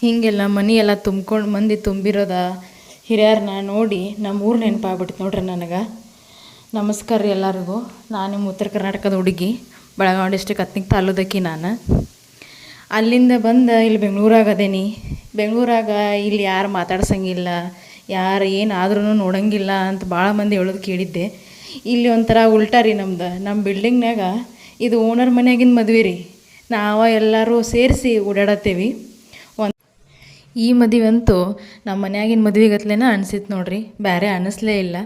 ಹೀಗೆಲ್ಲ ಮನಿ ಎಲ್ಲ ತುಂಬ್ಕೊಂಡು ಮಂದಿ ತುಂಬಿರೋದ ಹಿರಿಯರನ್ನ ನೋಡಿ ನಮ್ಮ ಊರು ನೆನಪಾಗ್ಬಿಟ್ಟಿತ್ತು ನೋಡ್ರಿ ನನಗೆ. ನಮಸ್ಕಾರ ರೀ ಎಲ್ಲರಿಗೂ. ನಾನು ನಿಮ್ಮ ಉತ್ತರ ಕರ್ನಾಟಕದ ಹುಡುಗಿ, ಬೆಳಗಾವಿ ಡಿಸ್ಟ್ರಿಕ್ಟ್ ಹತ್ತನಿಗೆ ತಾಲೂದಕ್ಕಿ. ನಾನು ಅಲ್ಲಿಂದ ಬಂದು ಇಲ್ಲಿ ಬೆಂಗಳೂರಾಗ ಅದೇನಿ. ಬೆಂಗಳೂರಾಗ ಇಲ್ಲಿ ಯಾರು ಮಾತಾಡ್ಸಂಗಿಲ್ಲ, ಯಾರು ಏನಾದ್ರೂ ನೋಡೋಂಗಿಲ್ಲ ಅಂತ ಭಾಳ ಮಂದಿ ಹೇಳೋದು ಕೇಳಿದ್ದೆ. ಇಲ್ಲಿ ಒಂಥರ ಉಲ್ಟಾ ರೀ ನಮ್ದು. ನಮ್ಮ ಬಿಲ್ಡಿಂಗ್ನಾಗ ಇದು ಓನರ್ ಮನೆಯಾಗಿನ ಮದ್ವೆ ರೀ. ನಾವು ಎಲ್ಲರೂ ಸೇರಿಸಿ ಓಡಾಡತ್ತೇವೆ. ಈ ಮದುವೆ ಅಂತೂ ನಮ್ಮ ಮನ್ಯಾಗಿನ ಮದುವೆಗತ್ಲೇನ ಅನಿಸಿತ್ತು ನೋಡ್ರಿ, ಬೇರೆ ಅನ್ನಿಸ್ಲೇ ಇಲ್ಲ.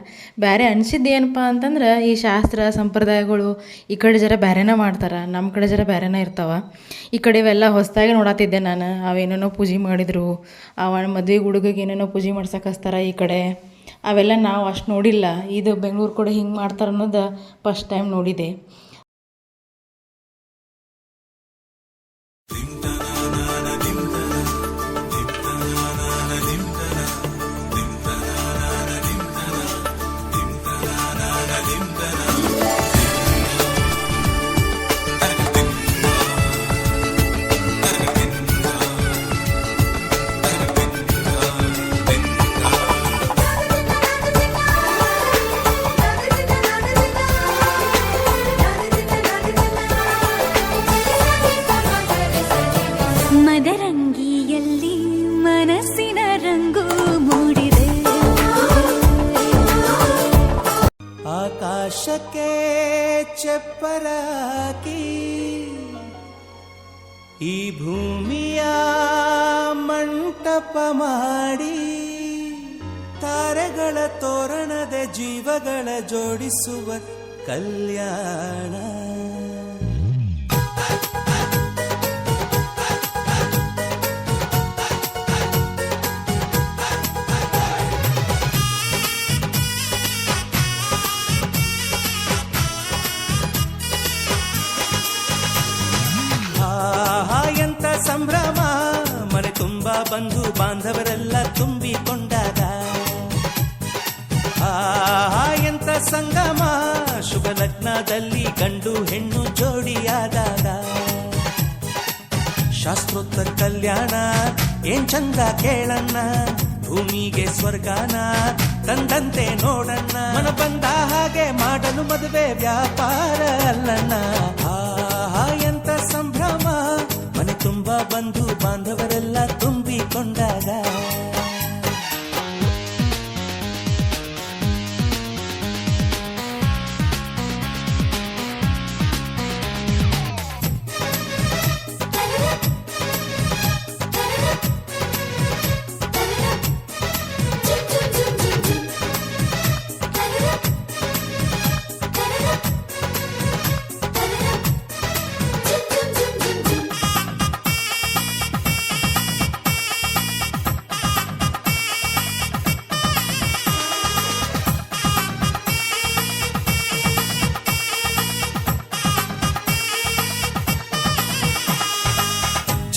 ಬೇರೆ ಅನಿಸಿದ್ದು ಏನಪ್ಪ ಅಂತಂದ್ರೆ ಈ ಶಾಸ್ತ್ರ ಸಂಪ್ರದಾಯಗಳು ಈ ಕಡೆ ಜರ ಬೇರೆನೇ ಮಾಡ್ತಾರೆ, ನಮ್ಮ ಕಡೆ ಜರ ಬೇರೆನೇ ಇರ್ತಾವೆ. ಈ ಕಡೆ ಇವೆಲ್ಲ ಹೊಸದಾಗಿ ನೋಡತ್ತಿದ್ದೆ ನಾನು. ಅವೇನೇನೋ ಪೂಜೆ ಮಾಡಿದರು, ಅವನ ಮದುವೆ ಹುಡುಗಿಗೆ ಏನೇನೋ ಪೂಜೆ ಮಾಡ್ಸಕ್ಕೆ ಹಚ್ತಾರೆ ಈ ಕಡೆ. ಅವೆಲ್ಲ ನಾವು ಅಷ್ಟು ನೋಡಿಲ್ಲ. ಇದು ಬೆಂಗಳೂರು ಕಡೆ ಹಿಂಗೆ ಮಾಡ್ತಾರೆ ಅನ್ನೋದು ಫಸ್ಟ್ ಟೈಮ್ ನೋಡಿದೆ. ಮದರಂಗಿಯಲ್ಲಿ ಮನಸ್ಸಿನ ರಂಗು ಮೂಡಿದೆ, ಆಕಾಶಕ್ಕೆ ಚಪ್ಪರಾಕಿ ಈ ಭೂಮಿಯ ಮಂಟಪ ಮಾಡಿ, ತಾರೆಗಳ ತೋರಣದ ಜೀವಗಳ ಜೋಡಿಸುವ ಕಲ್ಯಾಣ. ಎಂತ ಸಂಭ್ರಮ, ಮನೆ ತುಂಬ ಬಂಧು ಬಾಂಧವರೆಲ್ಲ ತುಂಬಿಕೊಂಡಾಗ. ಎಂತ ಸಂಗಮ, ಶುಭ ಲಗ್ನದಲ್ಲಿ ಗಂಡು ಹೆಣ್ಣು ಜೋಡಿಯಾದಾಗ. ಶಾಸ್ತ್ರೋತ್ತರ ಕಲ್ಯಾಣ ಏನ್ ಚಂದ ಕೇಳಣ್ಣ, ಭೂಮಿಗೆ ಸ್ವರ್ಗಾನ ತಂದಂತೆ ನೋಡಣ್ಣ. ಮನ ಬಂದ ಹಾಗೆ ಮಾಡಲು ಮದುವೆ ವ್ಯಾಪಾರ ಅಲ್ಲಣ್ಣ. ಎಂತ ಸಂಭ್ರಮ, ಮನೆ ತುಂಬ ಬಂಧು ಬಾಂಧವರೆಲ್ಲ ತುಂಬಿಕೊಂಡಾಗ.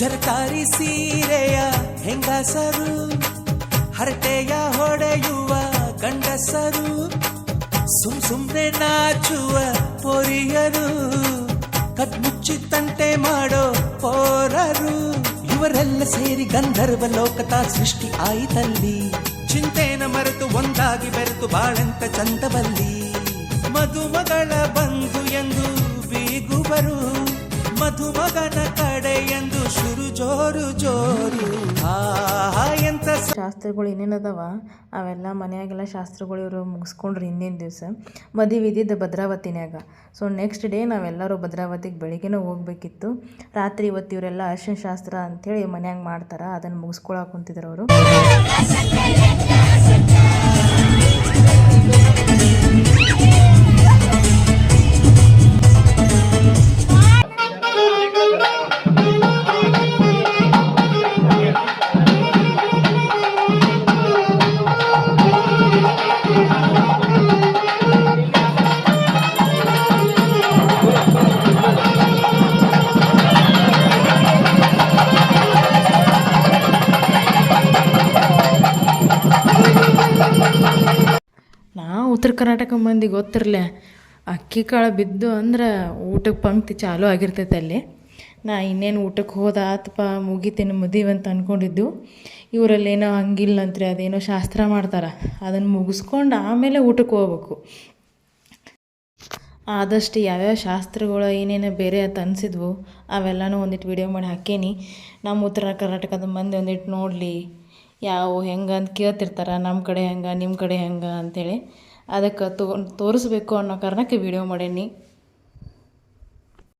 ಜರಕಾರಿ ಸೀರೆಯ ಹೆಂಗಸರು, ಹರಟೆಯ ಹೊಡೆಯುವ ಗಂಡಸರು, ಸುಮ್ನೆ ನಾಚುವ ಪೊರಿಯರು, ಕದ್ಮುಚ್ಚಿ ತಂಟೆ ಮಾಡೋ ಪೋರರು, ಇವರೆಲ್ಲ ಸೇರಿ ಗಂಧರ್ವ ಲೋಕದ ಸೃಷ್ಟಿ ಆಯಿತಲ್ಲಿ. ಚಿಂತೆನ ಮರೆತು ಒಂದಾಗಿ ಬೆರೆತು ಬಾಳೆಂತ ಚಂದವಲ್ಲಿ. ಮದುಮಗಳ ಬಂಧು ಎಂದು ಬೀಗುವರು, ಮಧುಮಗನ ಕಡೆ ಎಂದು ಶುರು ಜೋರು ಜೋರು. ಎಂತ ಶಾಸ್ತ್ರಗಳು ಏನೇನದವ ಅವೆಲ್ಲ ಮನೆಯಾಗೆಲ್ಲ ಶಾಸ್ತ್ರಗಳು ಇವರು ಮುಗಿಸ್ಕೊಂಡ್ರಿ ಹಿಂದಿನ ದಿವಸ. ಮದುವೆ ಇದ್ದಿದ್ದು ಭದ್ರಾವತಿನ್ಯಾಗ. ಸೊ ನೆಕ್ಸ್ಟ್ ಡೇ ನಾವೆಲ್ಲರೂ ಭದ್ರಾವತಿಗೆ ಬೆಳಿಗ್ಗೆನೂ ಹೋಗ್ಬೇಕಿತ್ತು. ರಾತ್ರಿ ಇವತ್ತು ಇವರೆಲ್ಲ ಅರಿಶಿನ ಶಾಸ್ತ್ರ ಅಂಥೇಳಿ ಮನ್ಯಾಗ ಮಾಡ್ತಾರೆ, ಅದನ್ನು ಮುಗಿಸ್ಕೊಳಕ್ಕೆ ಕುಂತಿದ್ರು ಅವರು. ಉತ್ತರ ಕರ್ನಾಟಕ ಮಂದಿ ಗೊತ್ತಿರಲಿ, ಅಕ್ಕಿ ಕಾಳು ಬಿದ್ದು ಅಂದ್ರೆ ಊಟಕ್ಕೆ ಪಂಕ್ತಿ ಚಾಲೂ ಆಗಿರ್ತೈತೆ ಅಲ್ಲಿ. ನಾ ಇನ್ನೇನು ಊಟಕ್ಕೆ ಹೋದ ಆತಪ್ಪ ಮುಗಿತೇನೆ ಮದುವೆ ಅಂತ ಅಂದ್ಕೊಂಡಿದ್ದು. ಇವರಲ್ಲೇನೋ ಹಂಗಿಲ್ಲ ಅಂತ್ರಿ, ಅದೇನೋ ಶಾಸ್ತ್ರ ಮಾಡ್ತಾರೆ, ಅದನ್ನು ಮುಗಿಸ್ಕೊಂಡು ಆಮೇಲೆ ಊಟಕ್ಕೆ ಹೋಗ್ಬೇಕು. ಆದಷ್ಟು ಯಾವ್ಯಾವ ಶಾಸ್ತ್ರಗಳು ಏನೇನು ಬೇರೆ ಅಂತ ಅನಿಸಿದ್ವು ಅವೆಲ್ಲನೂ ಒಂದಿಟ್ಟು ವೀಡಿಯೋ ಮಾಡಿ ಹಾಕೇನಿ. ನಮ್ಮ ಉತ್ತರ ಕರ್ನಾಟಕದ ಮಂದಿ ಒಂದಿಟ್ಟು ನೋಡಲಿ, ಯಾವ ಹೆಂಗೆ ಅಂತ ಕೇಳ್ತಿರ್ತಾರೆ, ನಮ್ಮ ಕಡೆ ಹೆಂಗೆ ನಿಮ್ಮ ಕಡೆ ಹೆಂಗೆ ಅಂಥೇಳಿ. ಅದಕ್ಕೆ ತೋರಿಸ್ಬೇಕು ಅನ್ನೋ ಕಾರಣಕ್ಕೆ ವೀಡಿಯೋ ಮಾಡೇನಿ.